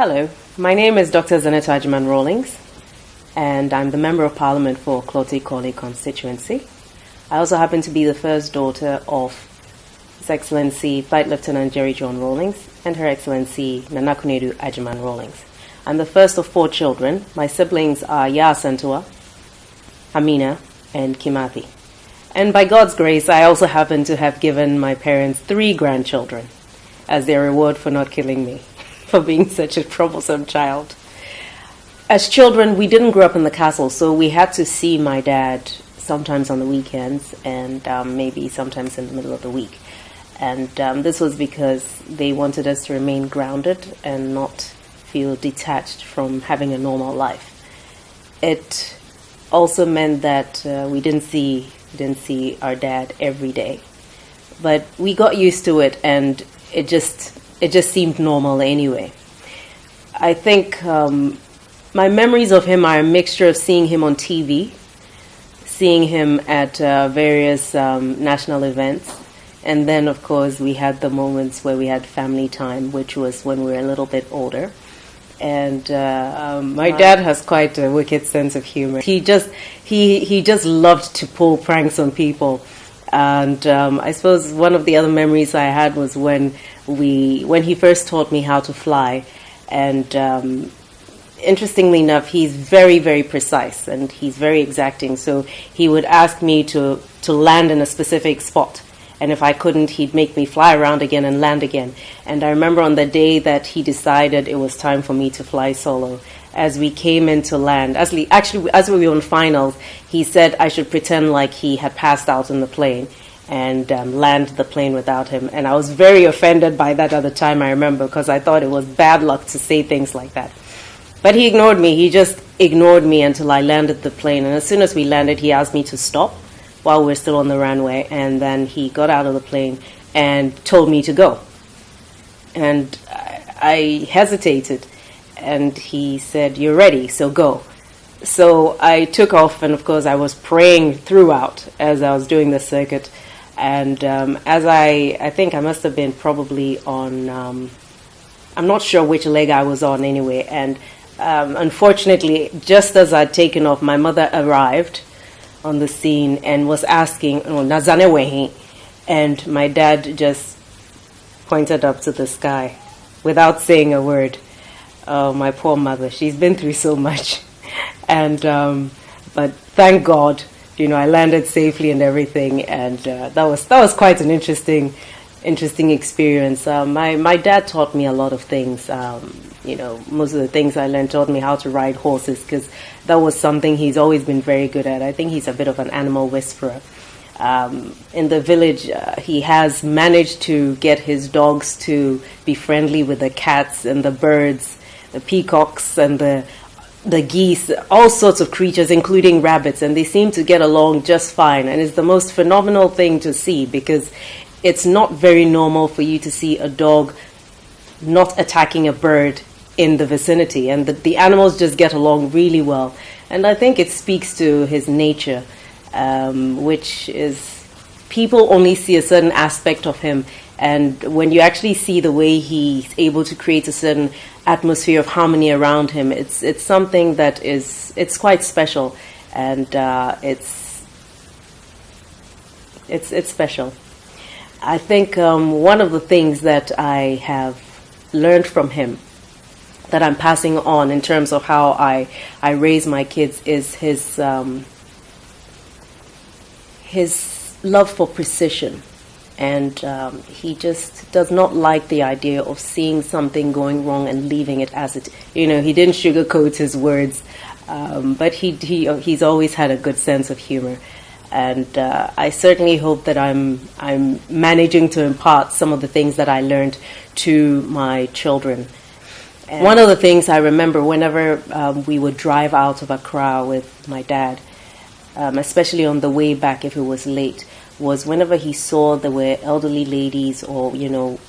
Hello, my name is Dr. Zanetta Rawlings, and I'm the Member of Parliament for Clote Kole constituency. I also happen to be the first daughter of His Excellency Flight Lieutenant Jerry John Rawlings and Her Excellency Nanakunedu Ajiman Rawlings. I'm the first of 4 children. My siblings are Ya Santua, Amina, and Kimathi. And by God's grace, I also happen to have given my parents 3 grandchildren as their reward for not killing me, for being such a troublesome child. As children, we didn't grow up in the castle, so we had to see my dad sometimes on the weekends and maybe sometimes in the middle of the week. And this was because they wanted us to remain grounded and not feel detached from having a normal life. It also meant that we didn't see our dad every day, but we got used to it, and it just seemed normal anyway. I think my memories of him are a mixture of seeing him on TV, seeing him at various national events, and then of course we had the moments where we had family time, which was when we were a little bit older. And my dad has quite a wicked sense of humor. He just loved to pull pranks on people. And I suppose one of the other memories I had was when he first taught me how to fly. And interestingly enough, he's very, very precise and he's very exacting. So he would ask me to land in a specific spot. And if I couldn't, he'd make me fly around again and land again. And I remember on the day that he decided it was time for me to fly solo, as we came into land, as we were on finals, he said I should pretend like he had passed out in the plane and land the plane without him. And I was very offended by that at the time, I remember, because I thought it was bad luck to say things like that. But he ignored me. He just ignored me until I landed the plane. And as soon as we landed, he asked me to stop while we're still on the runway, and then he got out of the plane and told me to go. And I hesitated, and he said, "You're ready, so go." So I took off, and of course I was praying throughout as I was doing the circuit. And as I think I must have been probably on, I'm not sure which leg I was on anyway, and unfortunately, just as I'd taken off, my mother arrived on the scene and was asking, "Nazane wehi?" And my dad just pointed up to the sky without saying a word. Oh, my poor mother, she's been through so much. And but thank God, I landed safely and everything, and that was quite an interesting experience. My dad taught me a lot of things. Most of the things I learned taught me how to ride horses, because that was something he's always been very good at. I think he's a bit of an animal whisperer. In the village, he has managed to get his dogs to be friendly with the cats and the birds, the peacocks and the geese, all sorts of creatures, including rabbits, and they seem to get along just fine. And it's the most phenomenal thing to see, because it's not very normal for you to see a dog not attacking a bird in the vicinity, and the animals just get along really well. And I think it speaks to his nature, which is, people only see a certain aspect of him, and when you actually see the way he's able to create a certain atmosphere of harmony around him, it's something that it's quite special, and it's special. I think one of the things that I have learned from him, that I'm passing on in terms of how I raise my kids, is his love for precision. And he just does not like the idea of seeing something going wrong and leaving it as it. He didn't sugarcoat his words, but he's always had a good sense of humor. And I certainly hope that I'm managing to impart some of the things that I learned to my children. And one of the things I remember whenever we would drive out of Accra with my dad, especially on the way back if it was late, was whenever he saw there were elderly ladies or,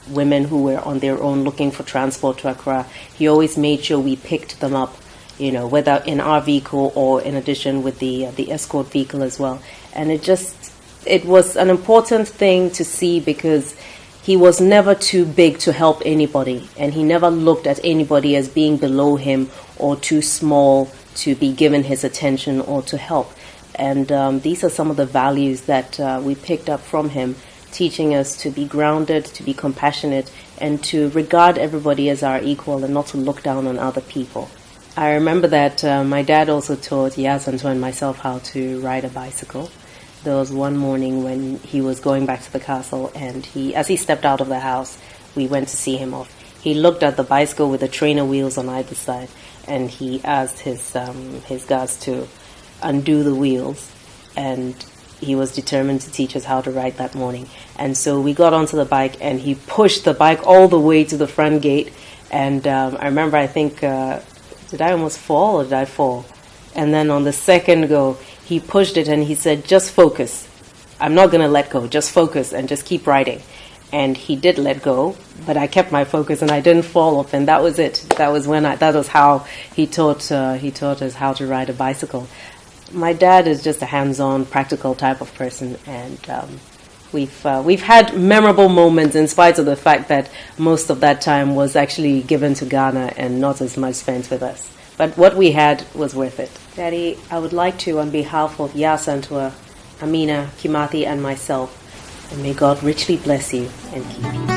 women who were on their own looking for transport to Accra, he always made sure we picked them up, whether in our vehicle or in addition with the escort vehicle as well. And it was an important thing to see, because he was never too big to help anybody, and he never looked at anybody as being below him or too small to be given his attention or to help. And these are some of the values that we picked up from him, teaching us to be grounded, to be compassionate, and to regard everybody as our equal and not to look down on other people. I remember that my dad also taught Yasanto and myself how to ride a bicycle. There was one morning when he was going back to the castle, and as he stepped out of the house, we went to see him off. He looked at the bicycle with the trainer wheels on either side, and he asked his guards to undo the wheels, and he was determined to teach us how to ride that morning. And so we got onto the bike, and he pushed the bike all the way to the front gate. And I remember, I think, did I almost fall or did I fall? And then on the second go, he pushed it and he said, just focus. I'm not going to let go. Just focus and just keep riding. And he did let go, but I kept my focus and I didn't fall off. And that was it. That was how he taught us how to ride a bicycle. My dad is just a hands-on, practical type of person, and we've had memorable moments in spite of the fact that most of that time was actually given to Ghana and not as much spent with us. But what we had was worth it. Daddy, I would like to, on behalf of Yasantua, Amina, Kimathi, and myself, and may God richly bless you and keep you.